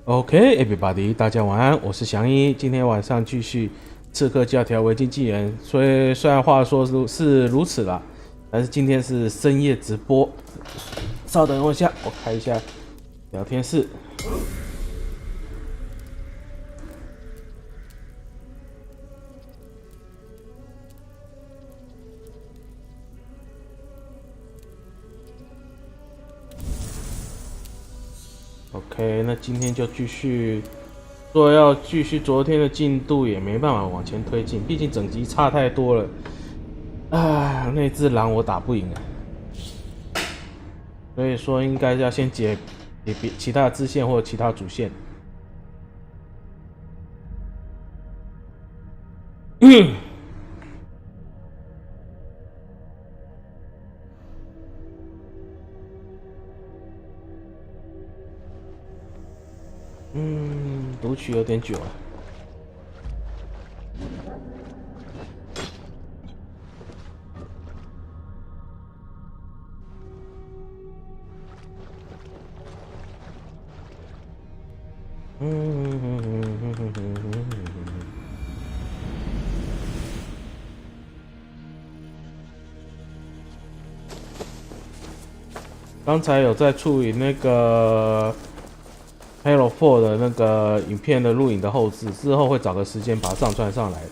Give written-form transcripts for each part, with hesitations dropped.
OK，everybody，大家晚安，我是祥一。今天晚上继续《刺客教条：维京纪元》，虽然话说是如此啦，但是今天是深夜直播。稍等我一下，我开一下聊天室。OK， 那今天就继续说要继续昨天的进度，也没办法往前推进，毕竟整集差太多了。啊，那只狼我打不赢啊，所以说应该要先解其他的支线或者其他主线。读取有点久啊。刚才有在处理那个 Halo 4的那个影片的录影的后置，之后会找个时间把它上传上来，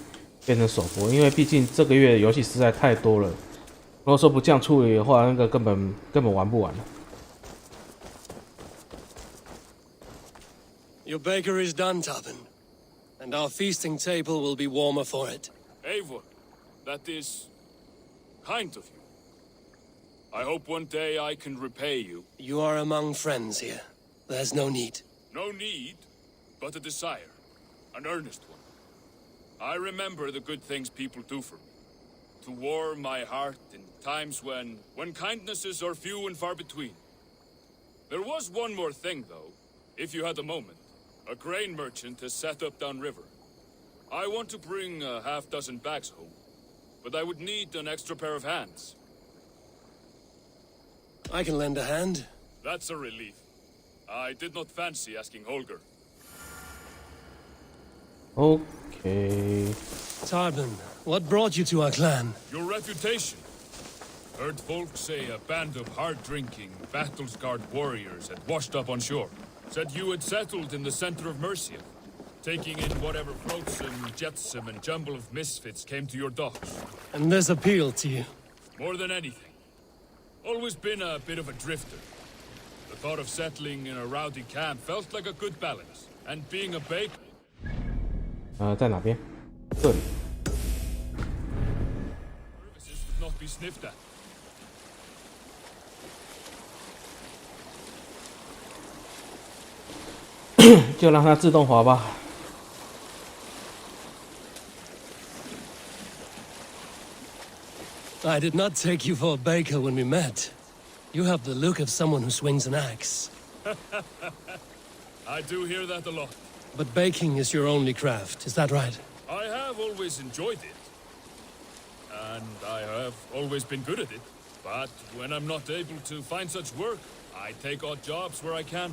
变成首播。因为毕竟这个月游戏实在太多了，如果说不这样处理的话，那个根本玩不完了。Your baker is done, Tubin, and our feasting table will be warmer for it. Eivor, that is kind of you. I hope one day I can repay you. You are among friends here. There's no need. No need, but a desire. An earnest one. I remember the good things people do for me. To warm my heart in times when kindnesses are few and far between. There was one more thing, though, if you had a moment. A grain merchant has set up downriver. I want to bring a half-dozen bags home, but I would need an extra pair of hands. I can lend a hand. That's a relief. I did not fancy asking Holger. Okay. Tarbin, what brought you to our clan? Your reputation. Heard folks say a band of hard-drinking, battle-scarred warriors had washed up on shore. Said you had settled in the center of Mercia, taking in whatever flotsam, jetsam, and jumble of misfits came to your docks. And this appealed to you? More than anything. Always been a bit of a drifter. The thought of settling in a rowdy camp felt like a good balance. And being a baker... 在哪边？这里。Services would not be sniffed at. 就让它自动滑吧。I did not take you for a baker when we met. You have the look of someone who swings an axe. I do hear that a lot. But baking is your only craft, is that right? I have always enjoyed it. And I have always been good at it. But when I'm not able to find such work, I take odd jobs where I can.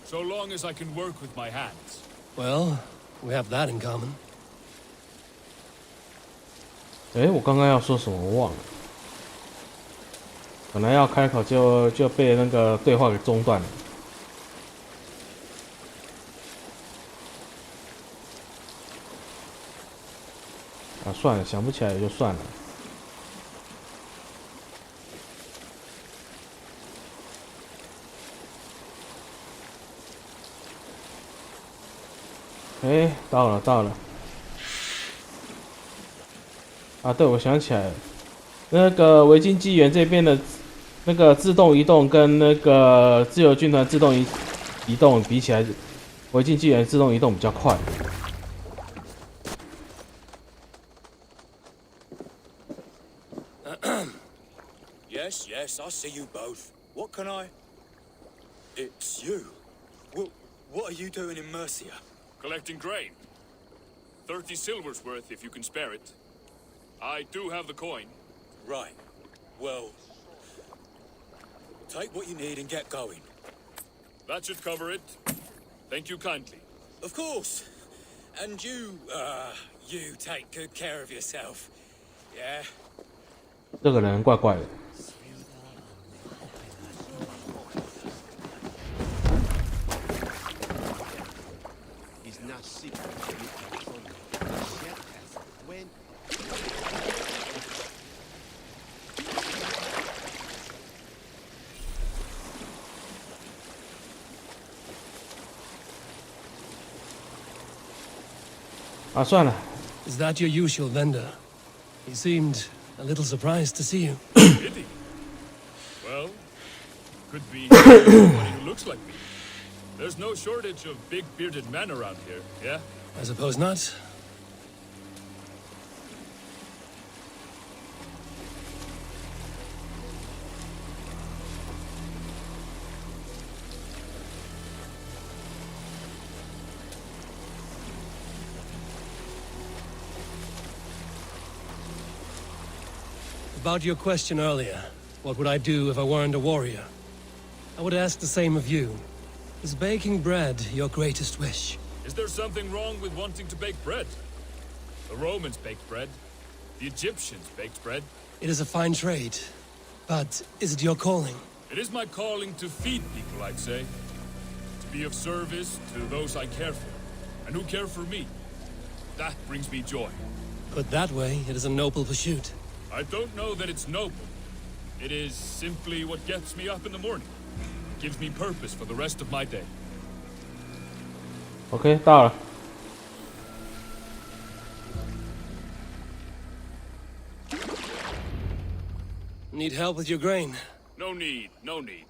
So long as I can work with my hands. Well, we have that in common. 我刚刚要说什么我忘了，本来要开口就被那个对话给中断了。算了，想不起来也就算了。到了。对，我想起来了，那个维京纪元这边的那个自动移动跟那个自由军团自动移动比起来，维京纪元自动移动比较快。Yes, I see you both. What can I... It's you. What are you doing in Mercia? Collecting grain. 30 silver's worth if you can spare it. I do have the coin. Right. Well... Take what you need and get going. That should cover it. Thank you kindly. Of course. And you take good care of yourself. Yeah? 这个人怪怪的。啊，算了。Is that your usual vendor? He seemed a little surprised to see you. Did he? Well, could be somebody who looks like me. There's no shortage of big bearded men around here, yeah? I suppose not. About your question earlier, what would I do if I weren't a warrior? I would ask the same of you. Is baking bread your greatest wish? Is there something wrong with wanting to bake bread? The Romans baked bread. The Egyptians baked bread. It is a fine trade, but is it your calling? It is my calling to feed people, I'd say. To be of service to those I care for, and who care for me. That brings me joy. Put that way, it is a noble pursuit. I don't know that it's noble. It is simply what gets me up in the morning. It gives me purpose for the rest of my day. OK， 到了。Need help with your grain? No need, no need.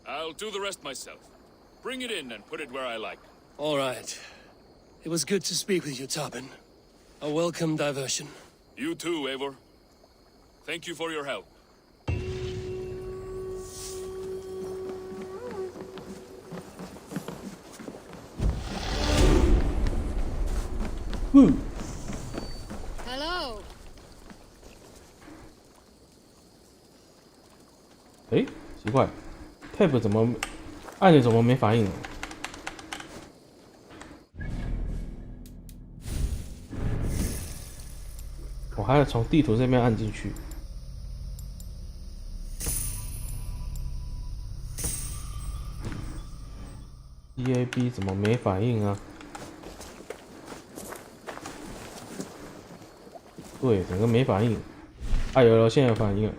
I'll do the rest myself. Bring it in and put it where I like. All right. It was good to speak with you, Tobin. A welcome diversion. You too, Eivor. Thank you for your help. Hello. 哎，奇怪 ，Tab 怎么按钮怎么没反应？我还要从地图这边按进去。EAB 怎么没反应啊？对，整个没反应。啊，有了，现在有反应了。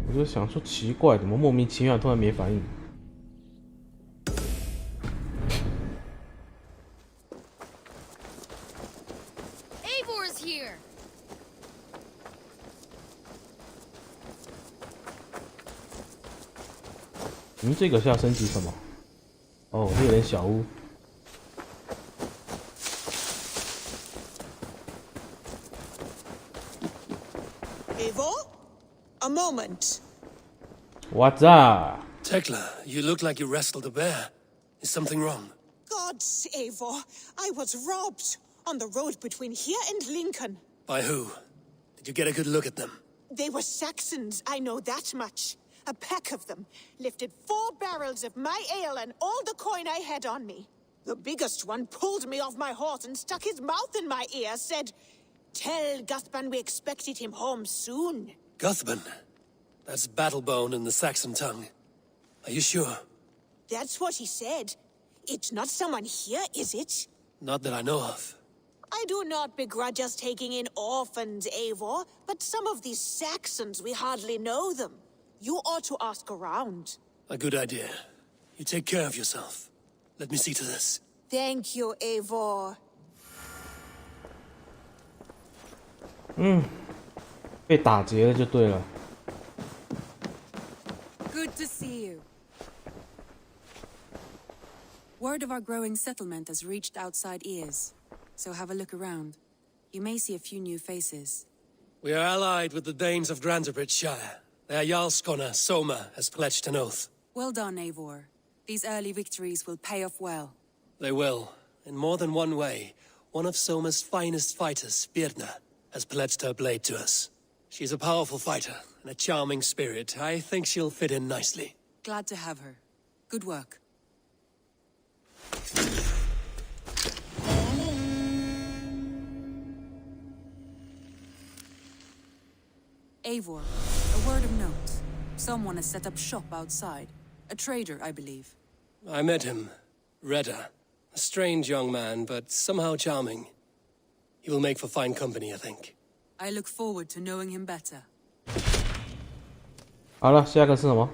我就想说奇怪，怎么莫名其妙突然没反应？ Eivor's here. 这个是要升级什么？哦，猎人小屋。 Eivor? A moment. What's up? Tekla, you look like you wrestled a bear. Is something wrong? Gods, Eivor, I was robbed on the road between here and Lincoln. By who? Did you get a good look at them? They were Saxons, I know that much. A pack of them lifted 4 barrels of my ale and all the coin I had on me. The biggest one pulled me off my horse and stuck his mouth in my ear, said, "Tell Guthban we expected him home soon." Guthban? That's Battlebone in the Saxon tongue. Are you sure? That's what he said. It's not someone here, is it? Not that I know of. I do not begrudge us taking in orphans, Eivor, but some of these Saxons, we hardly know them. You ought to ask around. A good idea. You take care of yourself. Let me see to this. Thank you, Eivor. 被打劫了就对了。 Good to see you. Word of our growing settlement has reached outside ears, so have a look around. You may see a few new faces. We are allied with the Danes of Grantebridgeshire. Their Jarlskona, Soma, has pledged an oath. Well done, Eivor. These early victories will pay off well. They will. In more than one way, one of Soma's finest fighters, Birna, has pledged her blade to us. She's a powerful fighter and a charming spirit. I think she'll fit in nicely. Glad to have her. Good work. Eivor, a word of note. Someone has set up shop outside. A trader, I believe. I met him. Redda. A strange young man, but somehow charming. He will make for fine company, I think. I look forward to knowing him better. 好了，下一个是什么？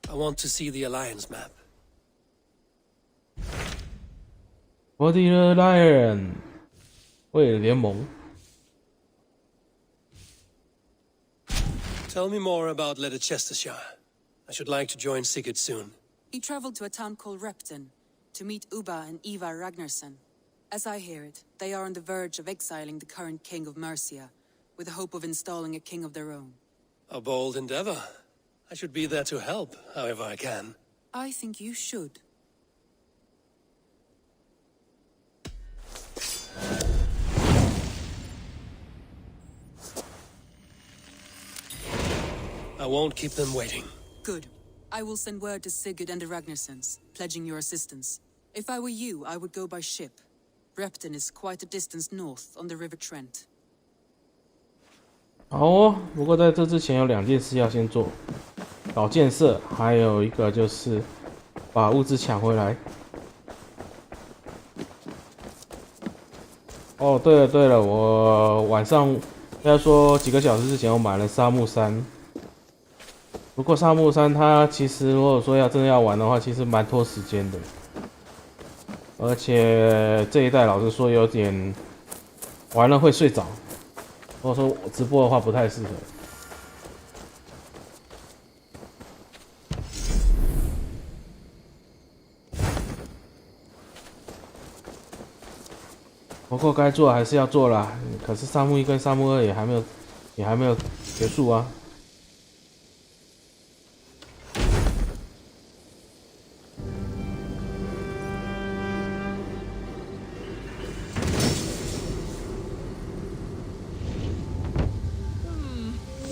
I want to see the Alliance map. For the Alliance， 为了联盟。 Tell me more about Leicestershire. I should like to join Sigurd soon. He traveled to a town called Repton to meet Ubba and Ivar Ragnarsson. As I hear it, they are on the verge of exiling the current king of Mercia, with the hope of installing a king of their own. A bold endeavor. I should be there to help, however I can. I think you should. I won't keep them waiting. Good. I will send word to Sigurd and the Ragnarssons, pledging your assistance. If I were you, I would go by ship. Repton is quite a distance north on the River Trent. 好哦，不过在这之前有2件事要先做，搞建设，还有一个就是把物资抢回来。哦，对了，我晚上应该说几个小时之前我买了沙漠山。不过沙漠山它其实如果说真的要玩的话，其实蛮拖时间的，而且这一代老实说有点玩了会睡着。 如果说直播的话不太适合。不过该做还是要做啦。可是沙漠1跟沙漠2也还没有结束啊。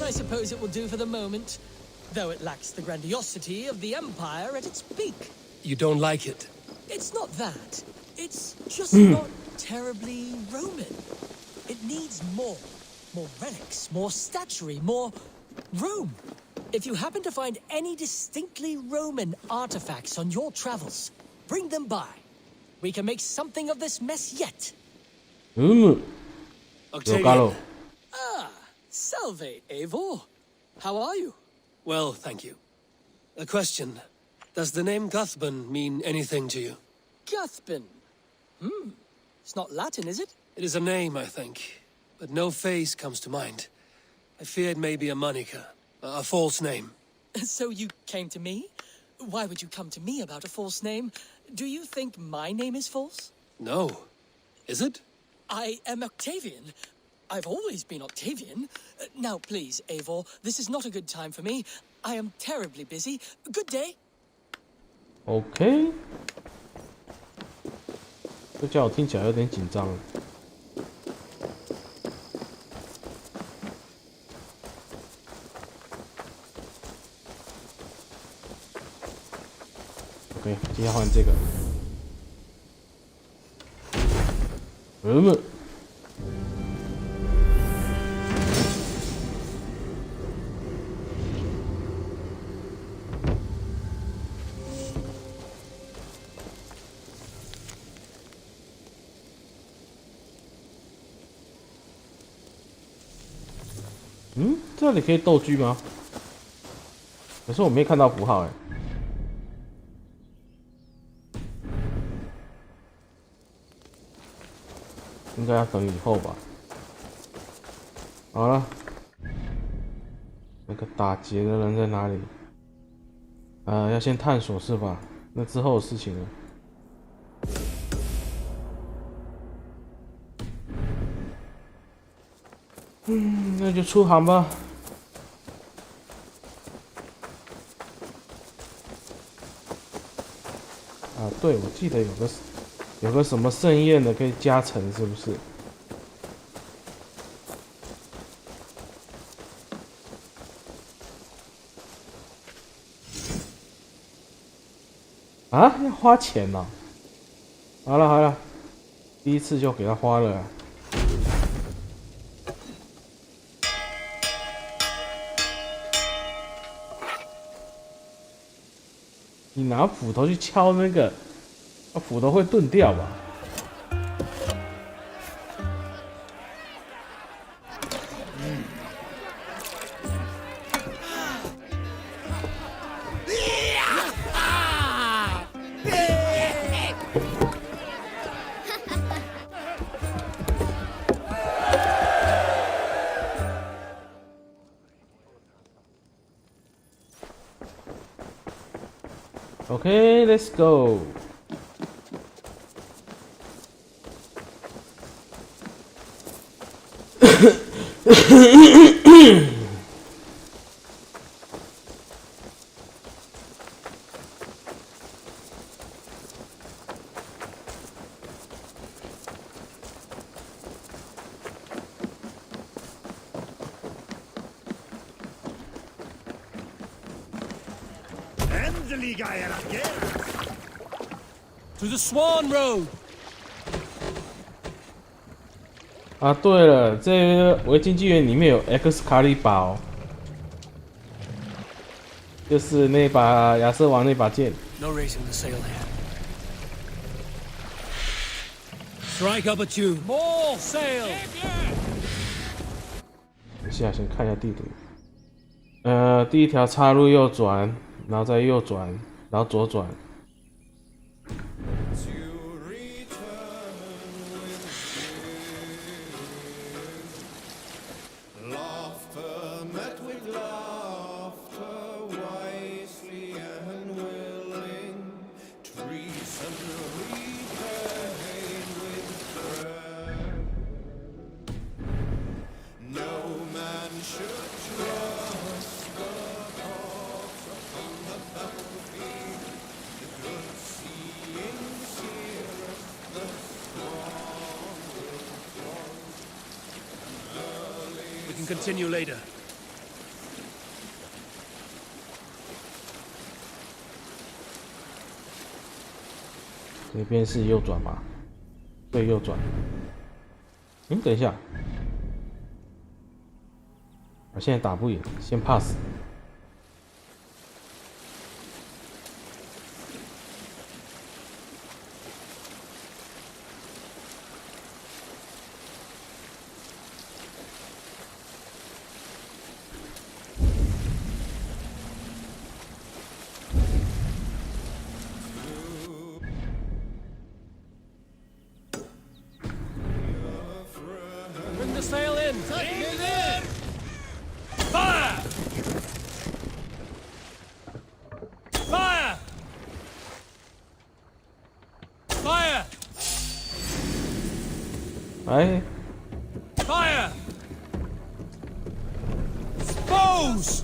I suppose it will do for the moment, though it lacks the grandiosity of the Empire at its peak. You don't like it? It's not that. It's just not terribly Roman. It needs more. More relics, more statuary, more room. If you happen to find any distinctly Roman artifacts on your travels, bring them by. We can make something of this mess yet. Octavian. Salve, Eivor. How are you? Well, thank you. A question. Does the name Guthban mean anything to you? Guthban. It's not Latin, is it? It is a name, I think, but no face comes to mind. I fear it may be a moniker, a false name. So you came to me? Why would you come to me about a false name? Do you think my name is false? No. Is it? I am Octavian. I've always been Octavian. Now, please, Eivor, this is not a good time for me. I am terribly busy. Good day. OK， 这叫我听起来有点紧张。OK， 接下来换这个。这里可以斗狙吗？可是我没看到符号哎。应该要等以后吧。好了，那个打劫的人在哪里？要先探索是吧？那之后的事情了。那就出航吧。对，我记得有个什么盛宴的可以加成，是不是？啊，要花钱哦。好了好了，第一次就给他花了。你拿斧头去敲那个，那斧头会钝掉吧？Okay, let's go. To the Swan Road. 啊，对了，这个维京纪元里面有 X 卡里巴哦，就是那把亚瑟王那把剑。No raising the sail here. Strike up a tune. More sail. 等一下，先看一下地图。第一条岔路右转，然后再右转，然后左转。We can continue later. 这边是右转吧？对，右转。等一下，我现在打不赢，先 pass。Bring the sail in. Fire! Fire! Fire! 哎， Fire! Expose!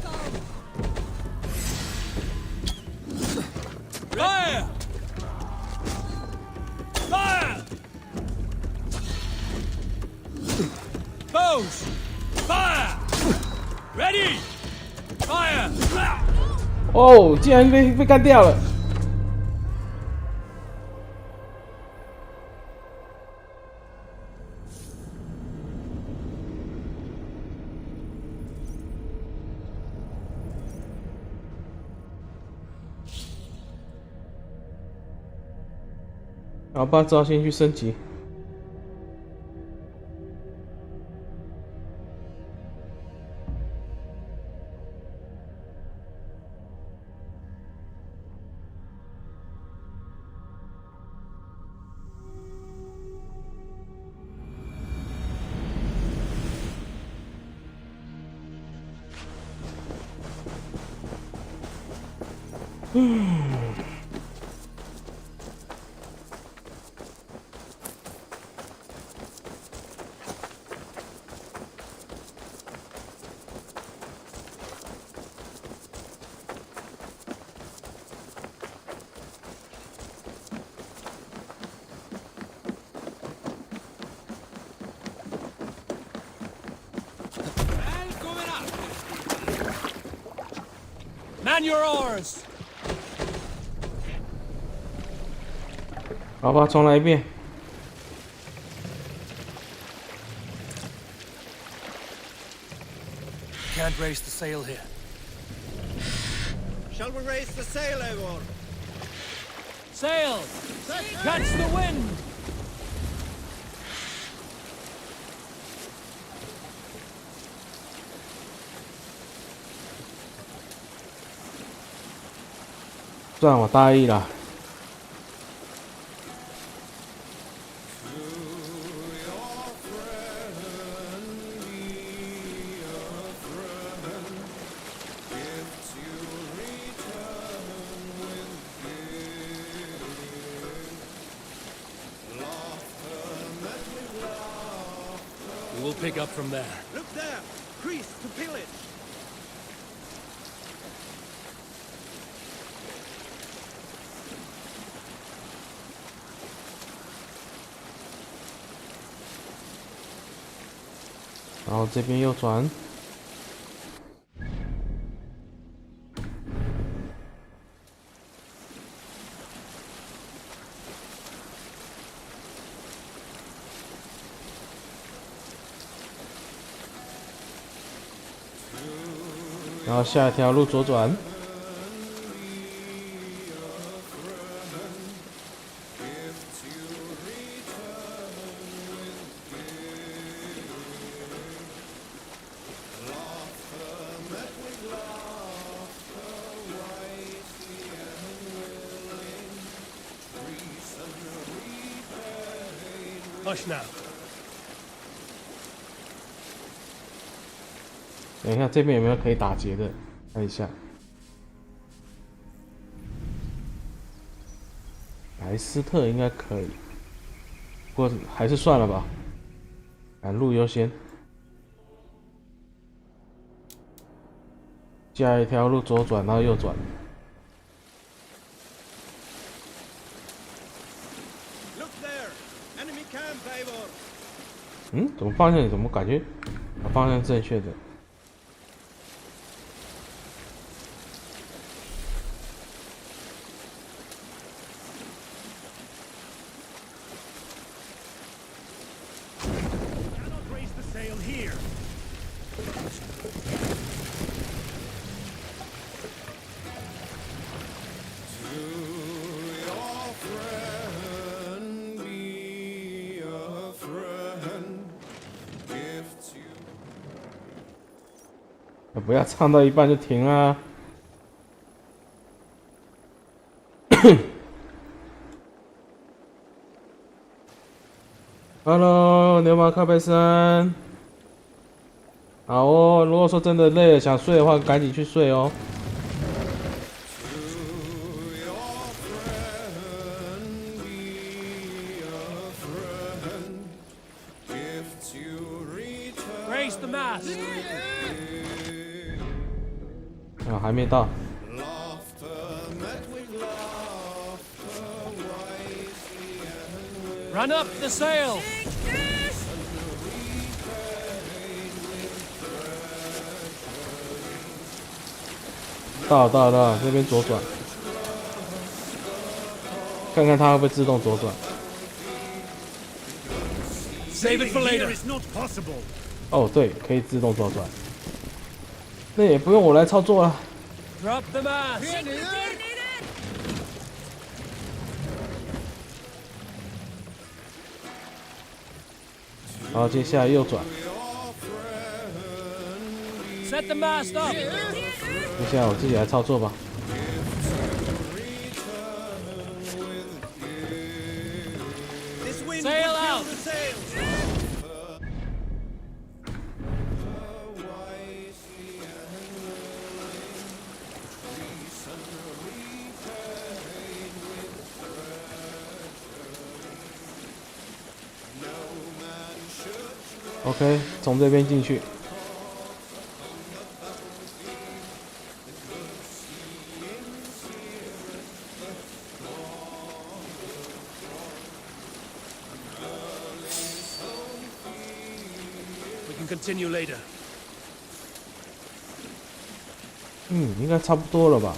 Fire! Fire! Expose! Fire! Ready! Fire! 哦，竟然被干掉了。好吧，只好先去升级。Man your oars! 好吧，重来一遍。Can't raise the sail here. Shall we raise the sail, Eivor? Sail! Catch the wind! 算我大意了。We'll pick up from there. Look there! Priest to pillage! 然后这边右转。然后下一条路左转。Hush now. 等一下，这边有没有可以打劫的？看一下。莱斯特应该可以，不过还是算了吧，赶路优先。下一条路左转，然后右转。嗯，怎么方向怎么感觉方向正确的？不要唱到一半就停啊！Hello， 牛马靠背山。好哦，如果说真的累了想睡的话，赶紧去睡哦。Raise the mast! 啊，还没到。Run up the sail! 到，这边左转，看看它会不会自动左转。Save it for later. 哦，对，可以自动左转，那也不用我来操作了。Drop the mast! 然后接下来右转， Set the mast up! 接下来我自己来操作吧。Sail out! OK， 从这边进去。Continue later. 应该差不多了吧？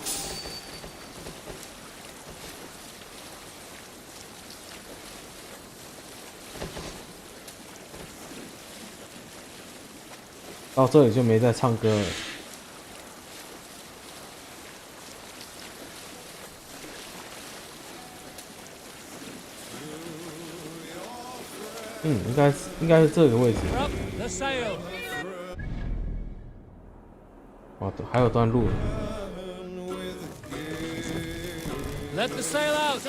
到这里就没再唱歌了。应该是这个位置。哇，还有段路。Let the sail out.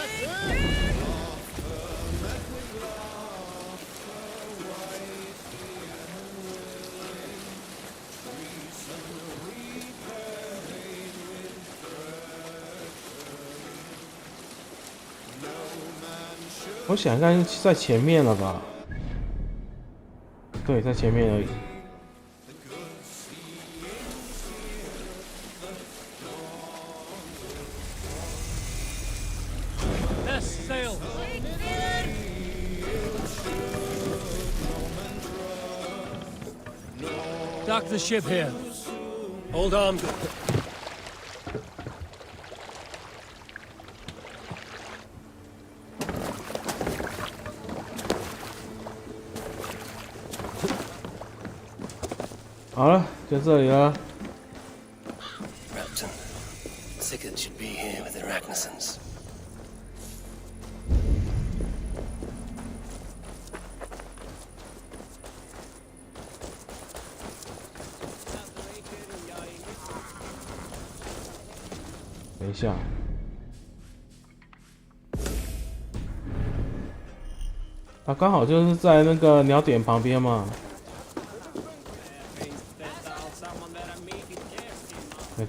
我想应该在前面了吧？对，在前面而已。Yes, sail. Dock the ship here. Hold on. 好了，就这里了。Repton, Sigurd should be here with the Ragnarsons. “等一下，啊，刚好就是在那个鸟点旁边嘛。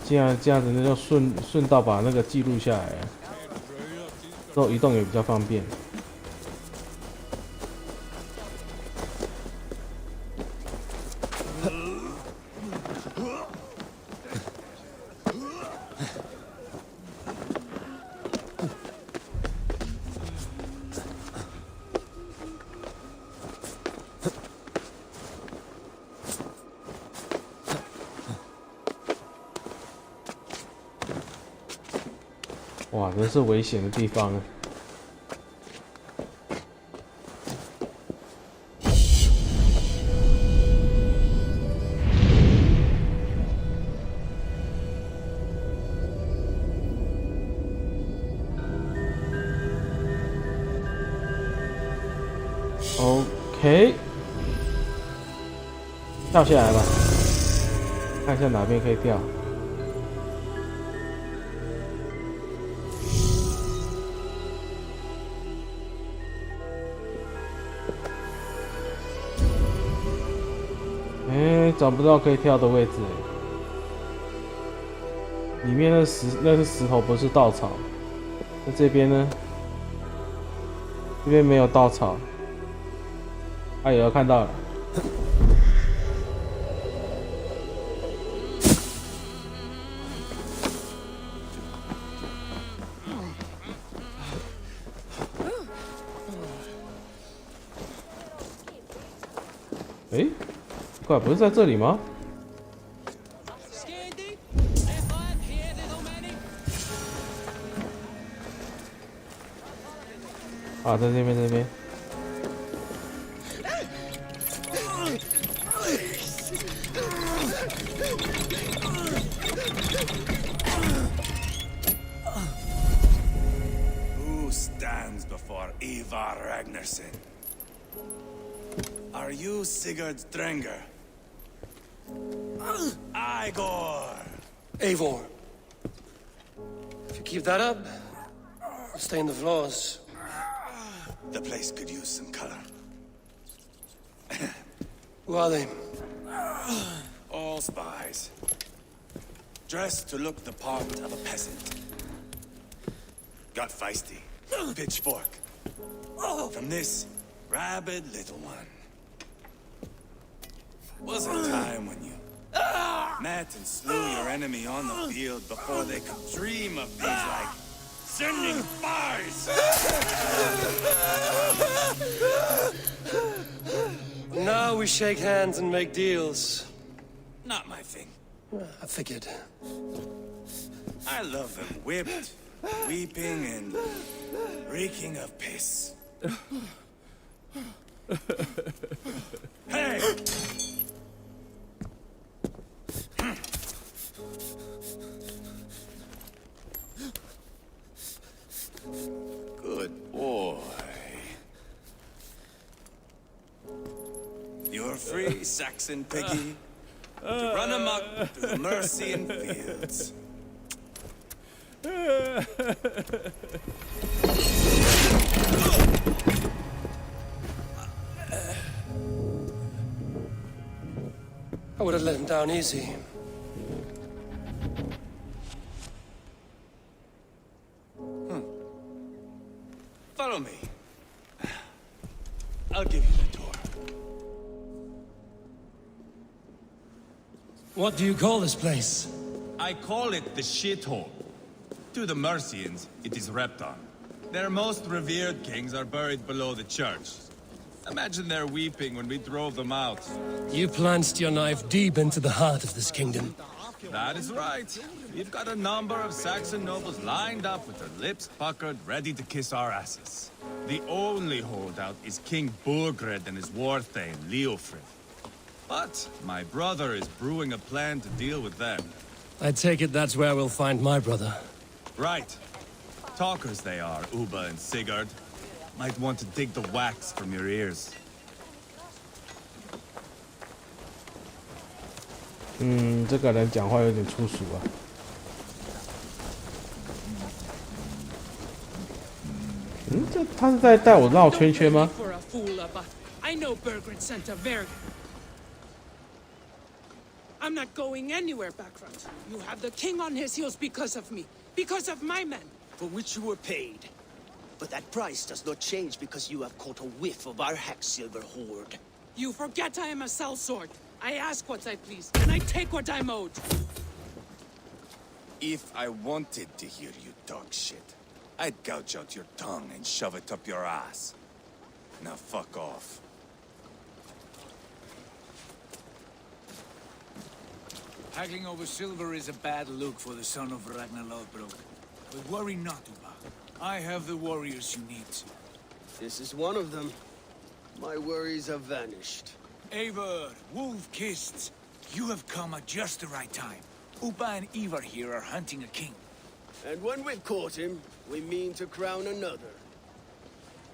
既然这样子，那就顺道把那个记录下来，之后移动也比较方便。哇，真是危险的地方啊！OK， 跳下来吧，看一下哪边可以跳。找不到可以跳的位置，里面那是石头，不是稻草。那这边呢？这边没有稻草。哎呦，看到了。哎，怪不是在这里吗？啊，在这边，在这边。Who stands before Ivar Ragnarsson? Are you Sigurd Drenger? Igor! Eivor. If you keep that up, I'll stain the floors. The place could use some color. Who are they? All spies. Dressed to look the part of a peasant. Got feisty. Pitchfork. From this rabid little one. Was a time when you met and slew your enemy on the field before they could dream of things like sending spies. Now we shake hands and make deals. Not my thing. I figured. I love them whipped, weeping, and reeking of piss. Hey! Saxon piggy. To run amok through the Mercian fields. I would have let him down easy. Follow me. I'll give you the door. What do you call this place? I call it the shithole. To the Mercians, it is Repton. Their most revered kings are buried below the church. Imagine their weeping when we drove them out. You plunged your knife deep into the heart of this kingdom. That is right. We've got a number of Saxon nobles lined up with their lips puckered, ready to kiss our asses. The only holdout is King Burgred and his war thane, Leofrith. But my brother is brewing a plan to deal with them. I take it that's where we'll find my brother. Right. Talkers they are, Uba and Sigurd. Might want to dig the wax from your ears. 这个人讲话有点粗俗啊。他是在带我绕圈圈吗？ For a fool, but I know Burgred sent a very. I'm not going anywhere, Background. You have the king on his heels because of me, because of my men. For which you were paid. But that price does not change because you have caught a whiff of our Hacksilver hoard. You forget I am a sellsword. I ask what I please, and I take what I'm owed. If I wanted to hear you talk shit, I'd gouge out your tongue and shove it up your ass. Now fuck off. Haggling over silver is a bad look for the son of Ragnar Lothbrok. But worry not, Uba. I have the warriors you need. This is one of them. My worries have vanished. Eivor, Wolf-Kissed, you have come at just the right time. Uba and Ivar here are hunting a king. And when we've caught him, we mean to crown another.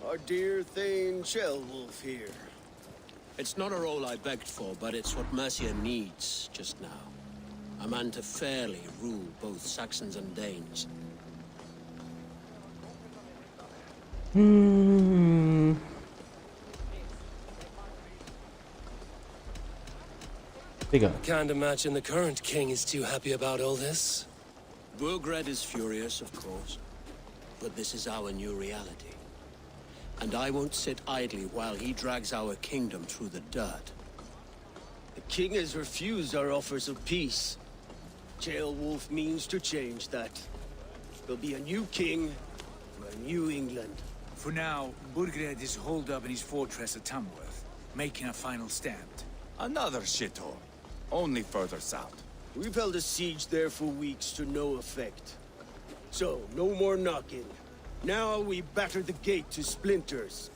Our dear Thane Ceolwulf here. It's not a role I begged for, but it's what Mercia needs just now. A man to fairly rule both Saxons and Danes. 这个 Can't imagine the current king is too happy about all this. Burgred is furious, of course. But this is our new reality. And I won't sit idly while he drags our kingdom through the dirt. The king has refused our offers of peace. Ceolwulf means to change that. There'll be a new king for a new England. For now, Burgred is holed up in his fortress at Tamworth, making a final stand. Another shithole. Only further south. We've held a siege there for weeks to no effect. So, no more knocking. Now we batter the gate to splinters.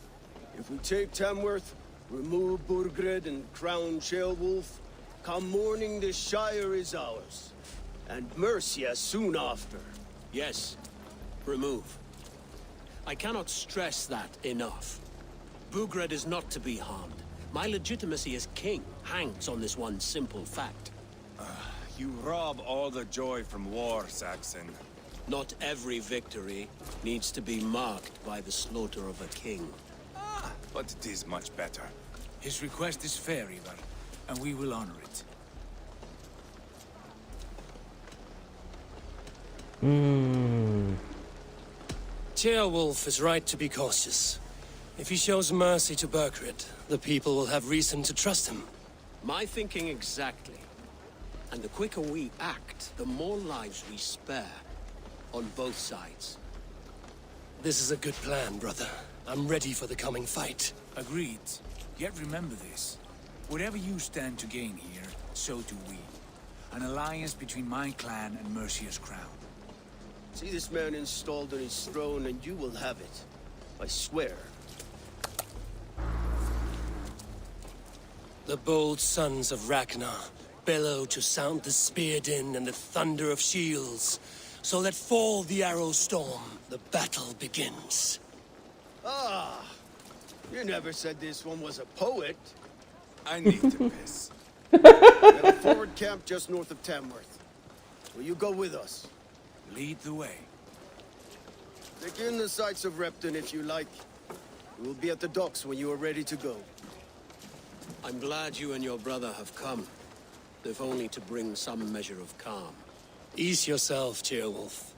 If we take Tamworth, remove Burgred and crown Ceolwulf, come morning the Shire is ours. And Mercia soon after. Yes, remove. I cannot stress that enough. Burgred is not to be harmed. My legitimacy as king hangs on this one simple fact. You rob all the joy from war, Saxon. Not every victory needs to be marked by the slaughter of a king. But it is much better. His request is fair, Ivar, and we will honor it. Ceolwulf is right to be cautious. If he shows mercy to Burgred, the people will have reason to trust him. My thinking exactly. And the quicker we act, the more lives we spare. On both sides. This is a good plan, brother. I'm ready for the coming fight. Agreed. Yet remember this. Whatever you stand to gain here, so do we. An alliance between my clan and Mercia's crown. See this man installed on his throne and you will have it. I swear. The bold sons of Ragnar bellow to sound the spear din and the thunder of shields. So let fall the arrow storm. The battle begins. Ah! You never said this one was a poet. I need to piss. We have a forward camp just north of Tamworth. Will you go with us? Lead the way. Take in the sights of Repton if you like. We will be at the docks when you are ready to go. I'm glad you and your brother have come, if only to bring some measure of calm. Ease yourself, Cheerwolf.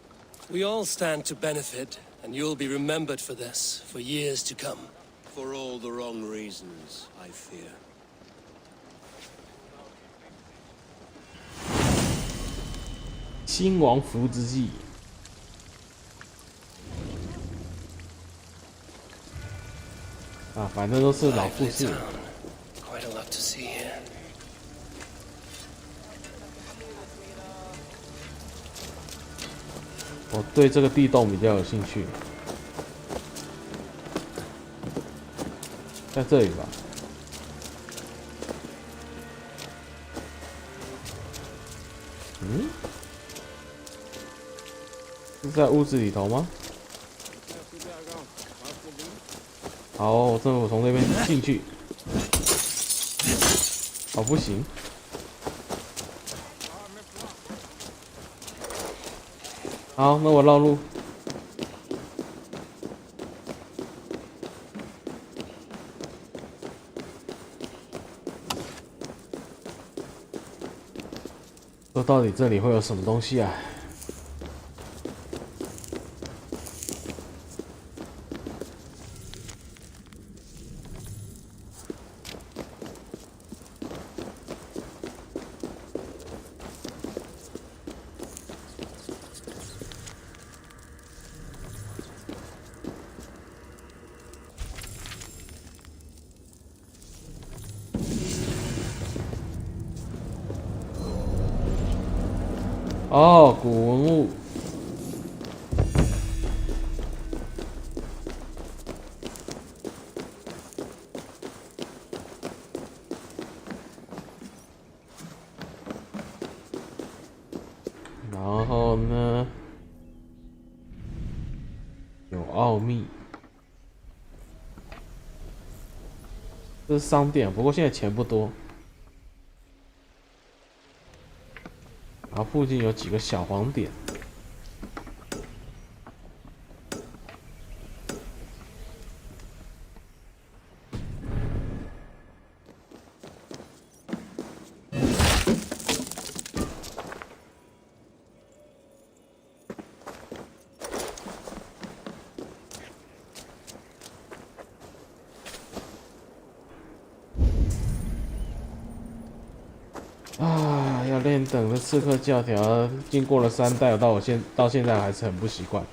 We all stand to benefit, and you'll be remembered for this for years to come. For all the wrong reasons, I fear. 新王福之计。啊，反正都是老故事。 Quite a lot to see here. 我对这个地洞比较有兴趣，在这里吧。嗯，是在屋子里头吗？好，这我从这边进去。哦，不行。 好，那我绕路。说到底这里会有什么东西啊？哦，古文物。然后呢，有奥秘。这是商店，不过现在钱不多。 然后附近有几个小黄点，啊，要练等的刺客教条，经过了3代，到现在还是很不习惯。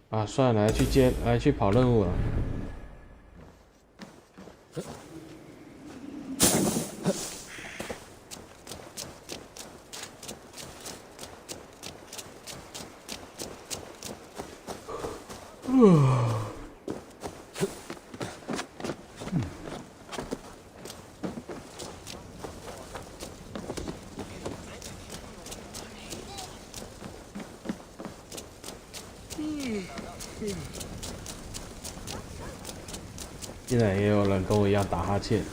啊，算了，来去跑任务了。竟然也有人跟我一样打哈欠。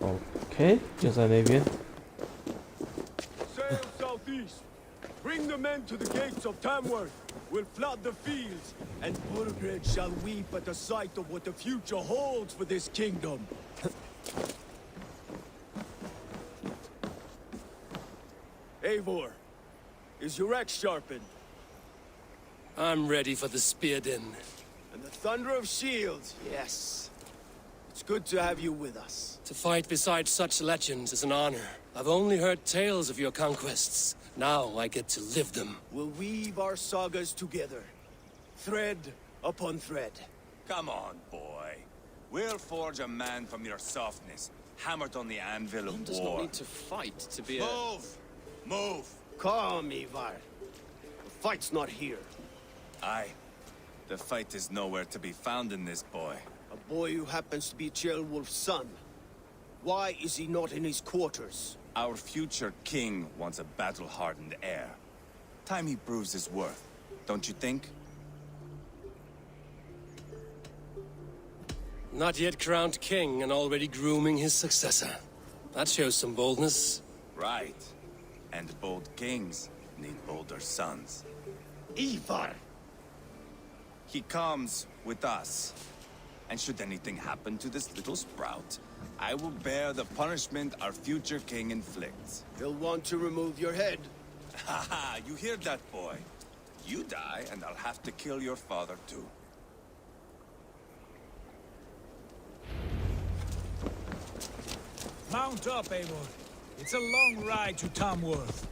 OK， 就在那边。 Sail southeast. Bring the men to the gates of Tamworth. We'll flood the fields, and Burgred shall weep at the sight of what the future holds for this kingdom. Eivor, is your axe sharpened? I'm ready for the spear din. And the thunder of shields, yes. It's good to have you with us. To fight beside such legends is an honor. I've only heard tales of your conquests, Now I get to live them. We'll weave our sagas together, thread upon thread. Come on, boy. We'll forge a man from your softness, hammered on the anvil of One does war. not need to fight to be a... Move! Move! Calm, Ivar. The fight's not here. Aye. The fight is nowhere to be found in this boy. A boy who happens to be Ceolwulf's son. Why is he not in his quarters? Our future king wants a battle-hardened heir. Time he proves his worth, don't you think? Not yet crowned king and already grooming his successor. That shows some boldness. Right. And bold kings need bolder sons. Ivar! He comes with us. And should anything happen to this little sprout, I will bear the punishment our future king inflicts. He'll want to remove your head. Haha, you hear that, boy? You die, and I'll have to kill your father, too. Mount up, Eivor. It's a long ride to Tamworth.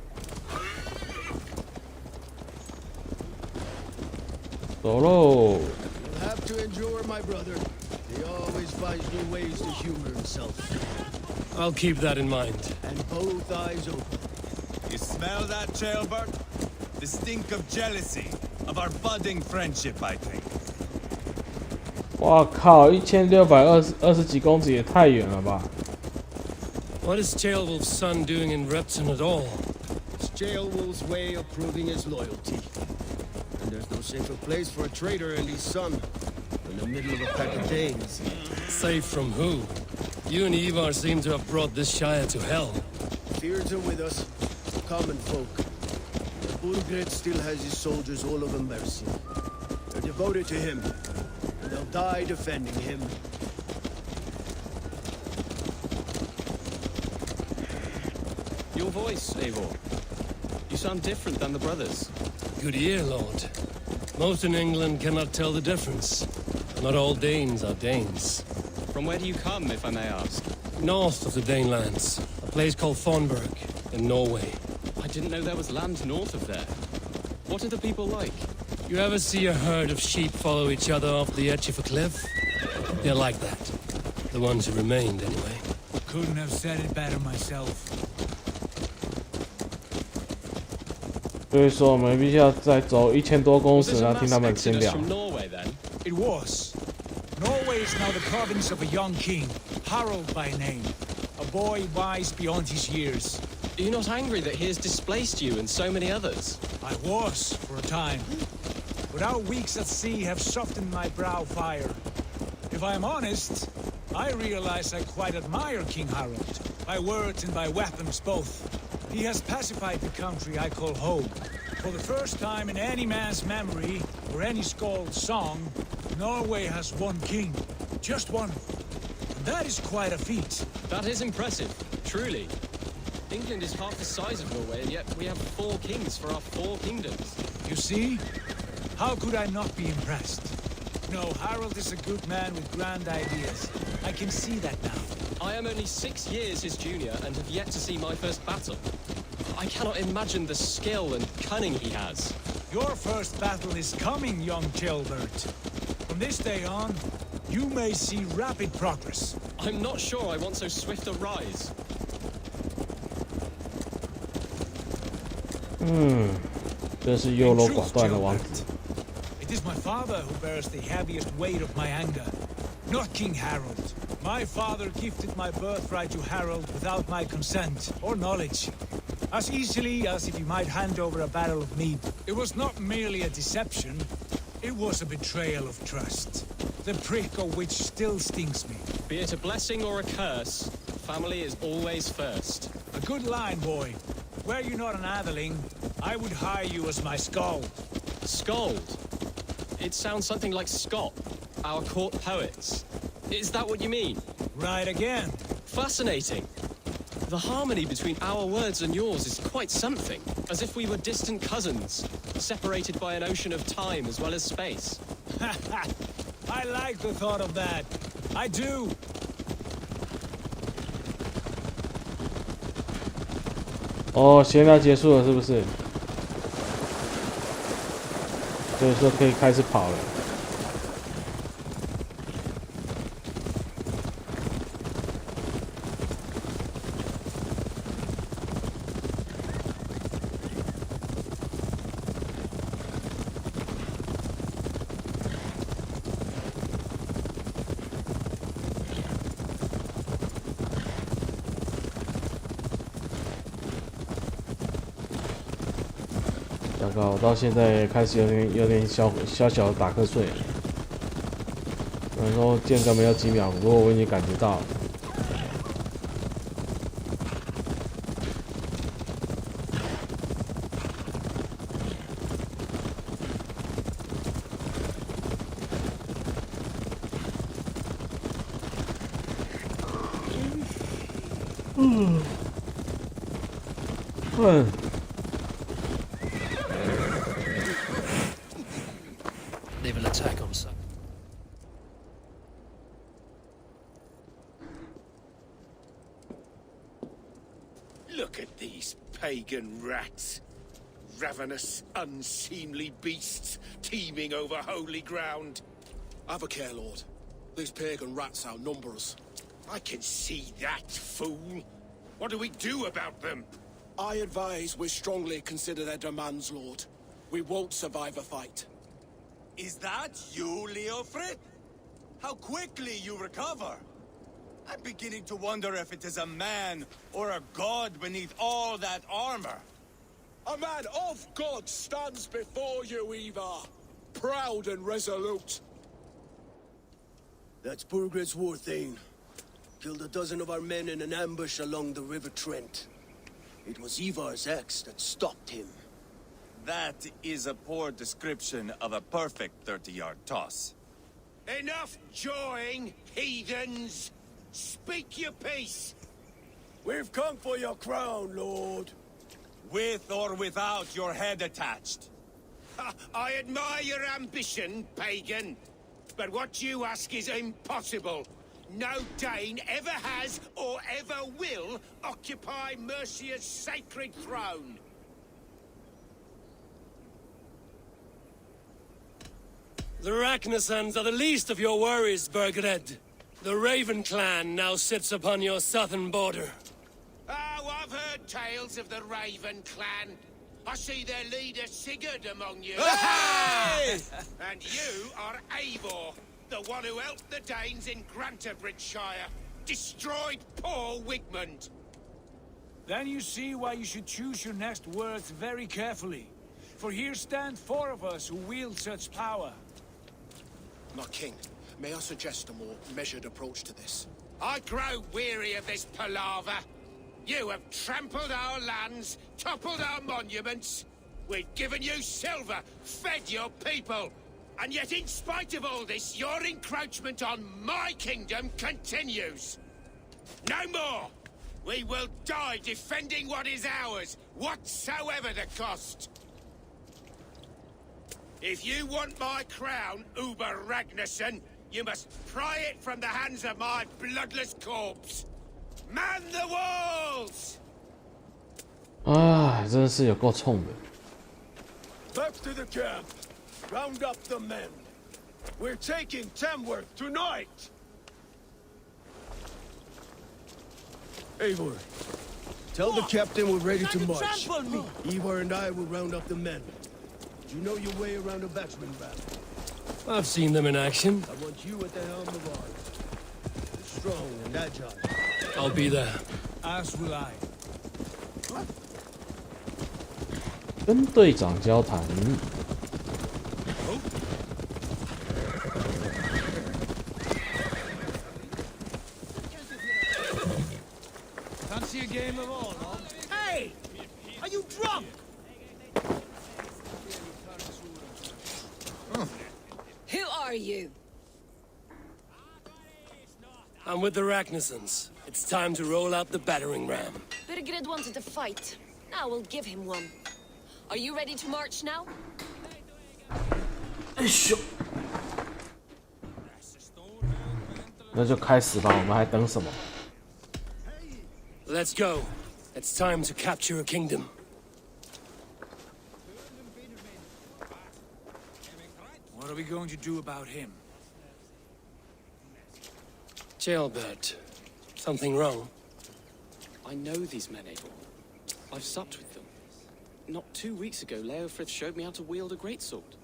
走喽！ You'll have to endure, my brother. He always finds new ways to humor himself. I'll keep that in mind. And both eyes open. You smell that, Jailbird? The stink of jealousy, of our budding friendship, I think. 哇靠！1620几公尺也太远了吧！ What is Ceolwulf's son doing in Repton at all? It's Ceolwulf's way of proving his loyalty. And there's no safer place for a traitor and his son in the middle of a pack of Danes. Safe from who? You and Ivar seem to have brought this Shire to hell. Fears are with us, common folk. Burgred still has his soldiers all over Mercia. They're devoted to him, and they'll die defending him. Your voice, Eivor. You sound different than the brothers. Good ear, Lord. Most in England cannot tell the difference. Not all Danes are Danes. From where do you come, if I may ask? North of the Danelands, a place called Thornburg, in Norway. I didn't know there was land north of there. What are the people like? You ever see a herd of sheep follow each other off the edge of a cliff? They're like that. The ones who remained, anyway. Couldn't have said it better myself. 所以说，我们必须要再走1000多公尺，然后听他们闲聊。 From Norway, then? It was. Norway is now the province of a young king, Harald by name. A boy wise beyond his years. Are you not angry that he has displaced you and so many others? I was, for a time. But our weeks at sea have softened my brow fire. If I am honest, I realize I quite admire King Harald. By words and by weapons both. He has pacified the country I call home. For the first time in any man's memory, or any skald's song, Norway has one king. Just one. And that is quite a feat. That is impressive, truly. England is half the size of Norway, and yet we have 4 kings for our 4 kingdoms. You see? How could I not be impressed? No, Harald is a good man with grand ideas. I can see that now. I am only 6 years his junior and have yet to see my first battle. I cannot imagine the skill and cunning he has. Your first battle is coming, young Ceolbert. From this day on, you may see rapid progress. I'm not sure I want so swift a rise. 真是优柔寡断的王子。 It is my father who bears the heaviest weight of my anger, not King Harald. My father gifted my birthright to Harald without my consent or knowledge. As easily as if he might hand over a barrel of mead. It was not merely a deception, it was a betrayal of trust. The prick of which still stings me. Be it a blessing or a curse, family is always first. A good line, boy. Were you not an atheling, I would hire you as my skald. Skald? It sounds something like Scott, our court poets. Is that what you mean? Right again. Fascinating. The harmony between our words and yours is quite something. As if we were distant cousins, separated by an ocean of time as well as space. I like the thought of that. I do. 哦，闲聊结束了是不是？所以说可以开始跑了。糟糕，我到现在开始有点小的打瞌睡了。然后间隔没有几秒，不过我已经感觉到了。They will attack on sight. Look at these pagan rats. Ravenous, unseemly beasts teeming over holy ground. Have a care, Lord. These pagan rats outnumber us. I can see that, fool. What do we do about them? I advise we strongly consider their demands, Lord. We won't survive a fight. Is that you, Leofrid? How quickly you recover! I'm beginning to wonder if it is a man or a god beneath all that armor. A man of God stands before you, Ivar. Proud and resolute. That's Burgred's war thane. Killed a dozen of our men in an ambush along the River Trent. It was Ivar's axe that stopped him. That is a poor description of a perfect 30-yard toss. Enough jawing, heathens! Speak your piece! We've come for your crown, Lord. With or without your head attached. I admire your ambition, pagan. But what you ask is impossible. No Dane ever has or ever will occupy Mercia's sacred throne. The Ragnarsons are the least of your worries, Burgred. The Raven clan now sits upon your southern border. Oh, I've heard tales of the Raven clan. I see their leader Sigurd among you. Hey! And you are Eivor, the one who helped the Danes in Grantabridgeshire. Destroyed poor Wigmund. Then you see why you should choose your next words very carefully. For here stand 4 of us who wield such power. My king, may I suggest a more measured approach to this? I grow weary of this palaver. You have trampled our lands, toppled our monuments. We've given you silver, fed your people. And yet in spite of all this, your encroachment on my kingdom continues. No more! We will die defending what is ours, whatsoever the cost. If you want my crown, Uber Ragnarsson, you must pry it from the hands of my bloodless corpse. Man the walls! 啊，真的是有够冲的。 Back to the camp. Round up the men. We're taking Tamworth tonight. Eivor, tell the captain we're ready to march. Eivor and I will round up the men. You know your way around a batsman battle. I've seen them in action. I want you at the helm of ours. Strong and agile. I'll be there. As will I. 跟队长交谈。 Fancy a game of all, huh? Hey! Are you drunk? Who are you? I'm with the Ragnarsons. It's time to roll out the battering ram. Burgred wanted to fight. Now we'll give him one. Are you ready to march now? 哎咻！那就开始吧，我们还等什么？ Let's go. It's time to capture a kingdom. What are we going to do about him? Jailbird. Something wrong? I know these men, Abel. I've supped with them. Not 2 weeks ago, Leofrith showed me how to wield a greatsword.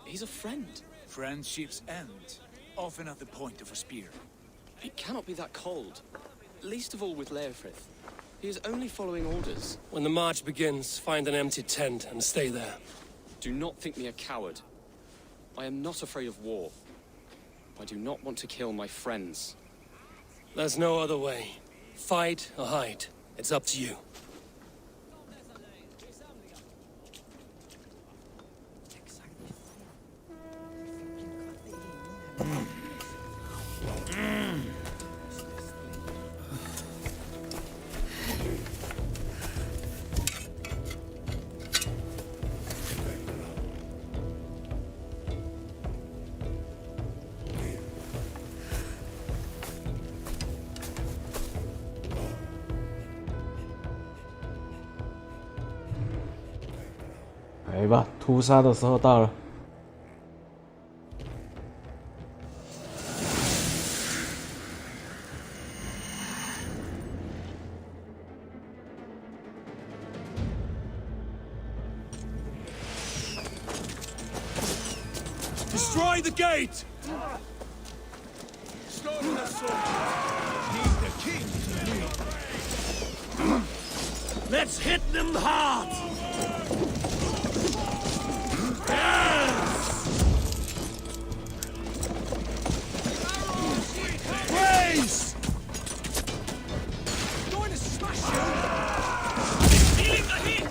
He's a friend. Friendships end, often at the point of a spear. It cannot be that cold. Least of all with Leofrith. He is only following orders. When the march begins, find an empty tent and stay there. Do not think me a coward. I am not afraid of war. I do not want to kill my friends. There's no other way. Fight or hide. It's up to you.来吧，屠杀的时候到了。Destroy the gate! Slaughter the soldiers! Leave the king to me! Let's hit them hard! Praise! Going to smash you! Feeling the heat!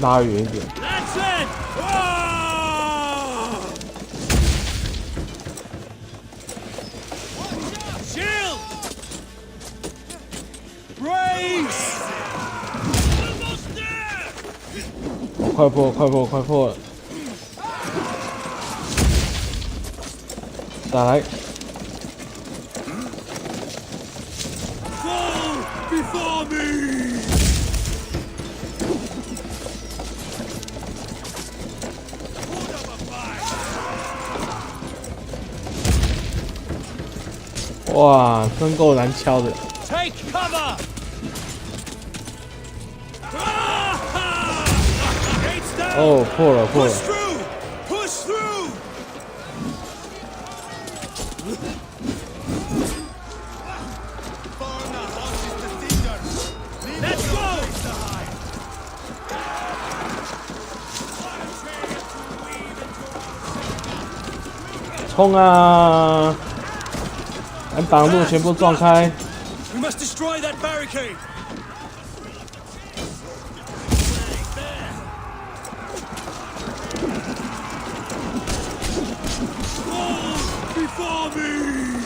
拉远一点。 That's it! Shield! Praise! Almost there! 快破，快破，快破！再来。 Fall before me! Fortify! 哇，真够难敲的。 Take cover! Gates down! 哦，破了，破了。 Push through! Push through! Let's go! 冲啊！把挡路全部撞开。 We must destroy that barricade! Before me!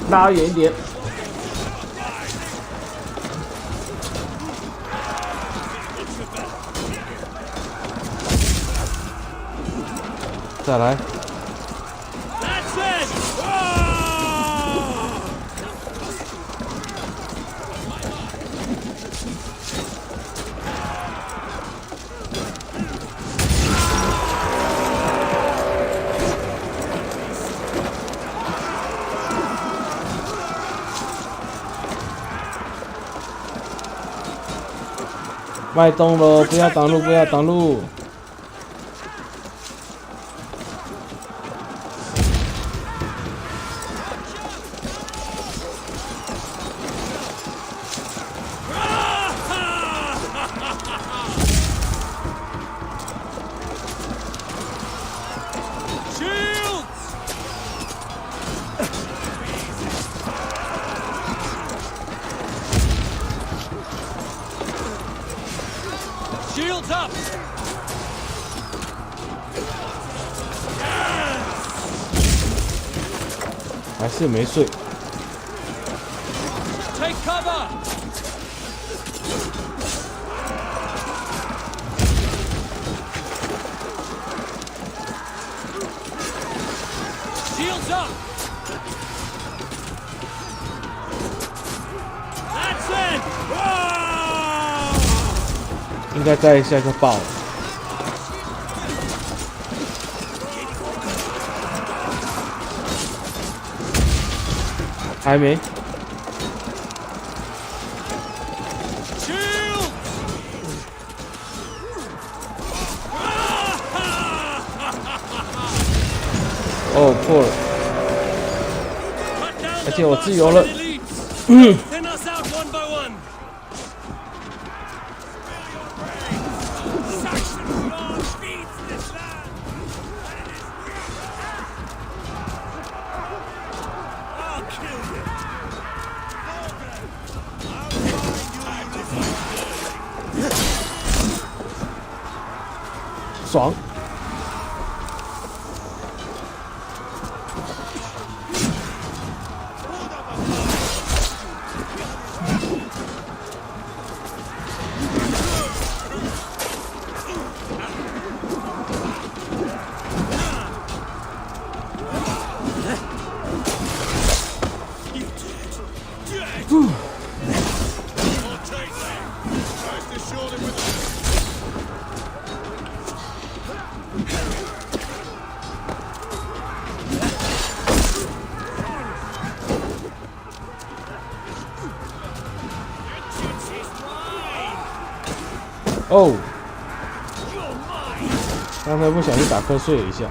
拉远一点。再来。 That's it!脉动喽！不要挡路，不要挡路。 Shields up! 还是没睡。 Take cover! Heads up! That's it! Whoa! 应该再一下就爆了。还没。哦，破了，而且我自由了。爽。哦，刚才不小心打瞌睡了一下。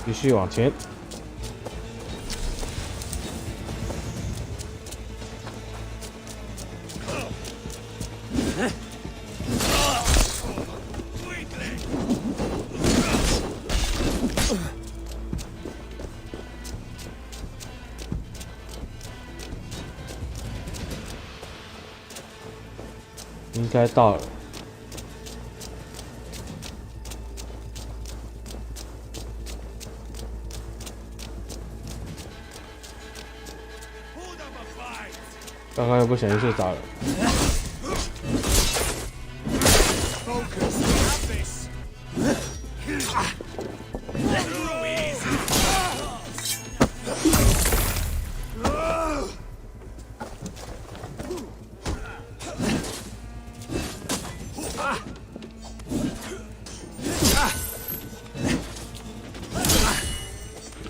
继续往前。应该到了。刚刚又不小心睡着了。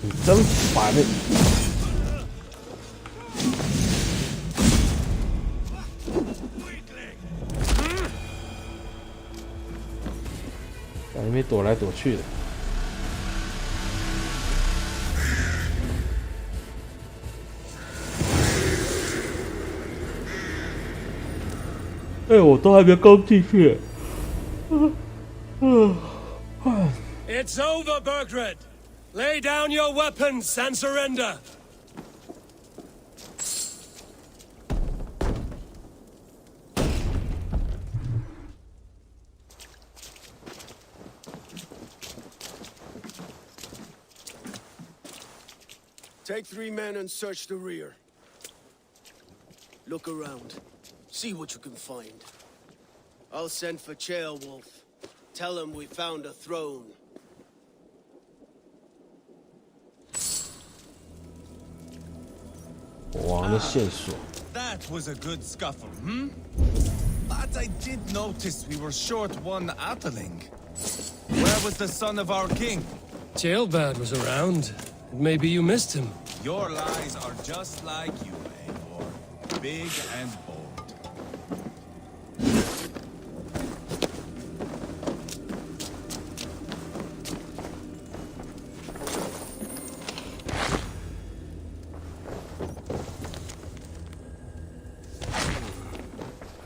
你真烦！在那边躲来躲去的。哎，我都还没刚进去。It's over, Burgred. Lay down your weapons and surrender. Take 3 men and search the rear. Look around. See what you can find. I'll send for Chaelwolf. Tell him we found a throne. That was a good scuffle, hmm? But I did notice we were short one Atling. Where was the son of our king? Jailbird was around. Maybe you missed him. Your lies are just like you, Eivor. Big and bold.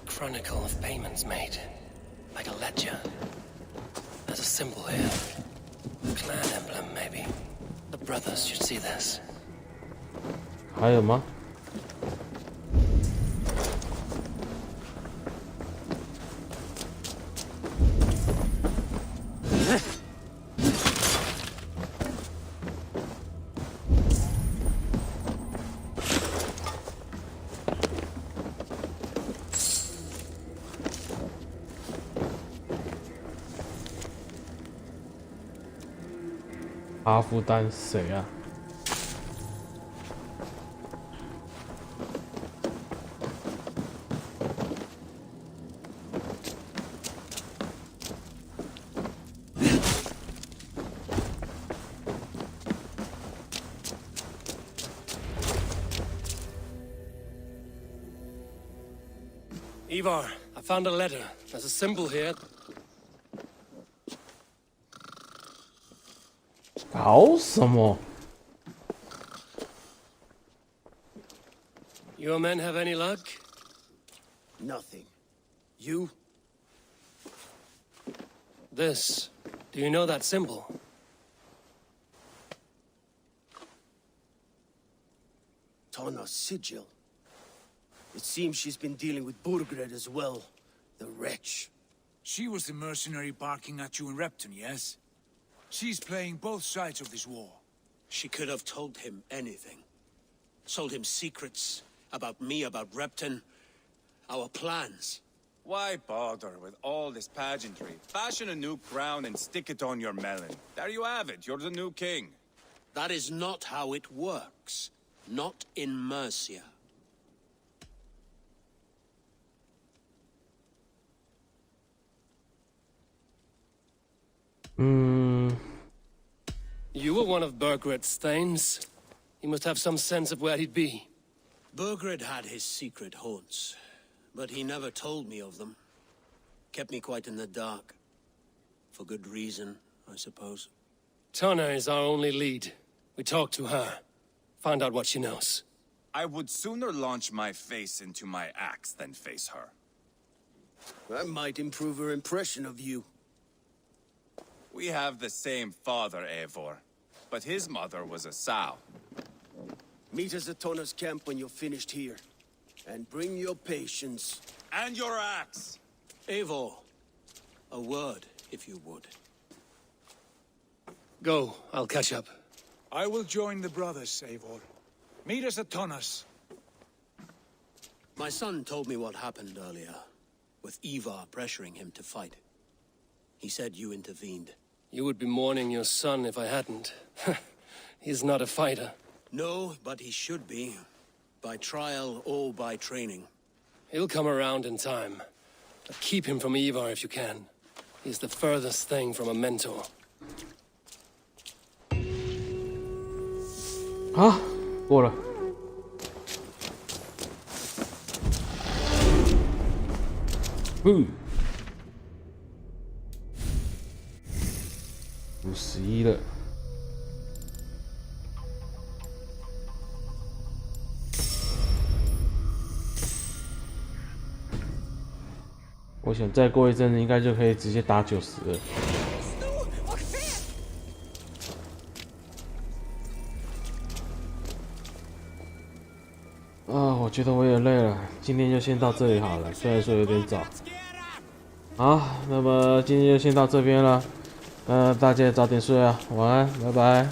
Chronicle of payments made. Like a ledger. There's a symbol here. Clan emblem, maybe. The brothers should see this. 还有吗？阿夫丹谁啊？Ivar, I found a letter. There's a symbol here. 搞什么？ Your men have any luck? Nothing. You? This. Do you know that symbol? Tana's sigil. It seems she's been dealing with Burgred as well. The wretch. She was the mercenary barking at you in Repton, yes? She's playing both sides of this war. She could have told him anything. Sold him secrets about me, about Repton, our plans. Why bother with all this pageantry? Fashion a new crown and stick it on your melon. There you have it, you're the new king. That is not how it works. Not in Mercia. You were one of Burgred's thanes. He must have some sense of where he'd be. Burgred had his secret haunts, but he never told me of them. Kept me quite in the dark. For good reason, I suppose. Tana is our only lead. We talk to her. Find out what she knows. I would sooner launch my face into my axe than face her. That might improve her impression of you. We have the same father, Eivor, but his mother was a sow. Meet us at Tana's camp when you're finished here. And bring your patience. And your axe! Eivor, a word, if you would. Go, I'll catch up. I will join the brothers, Eivor. Meet us at Tana's. My son told me what happened earlier, with Ivar pressuring him to fight. He said you intervened. You would be mourning your son if I hadn't. He's not a fighter. No, but he should be. By trial or by training. He'll come around in time. But keep him from Ivar if you can. He's the furthest thing from a mentor. 啊，过了。51了。我想再过一阵子应该就可以直接打90了。我觉得我也累了，今天就先到这里好了。虽然说有点早。好，那么今天就先到这边了。大家早点睡啊，晚安，拜拜。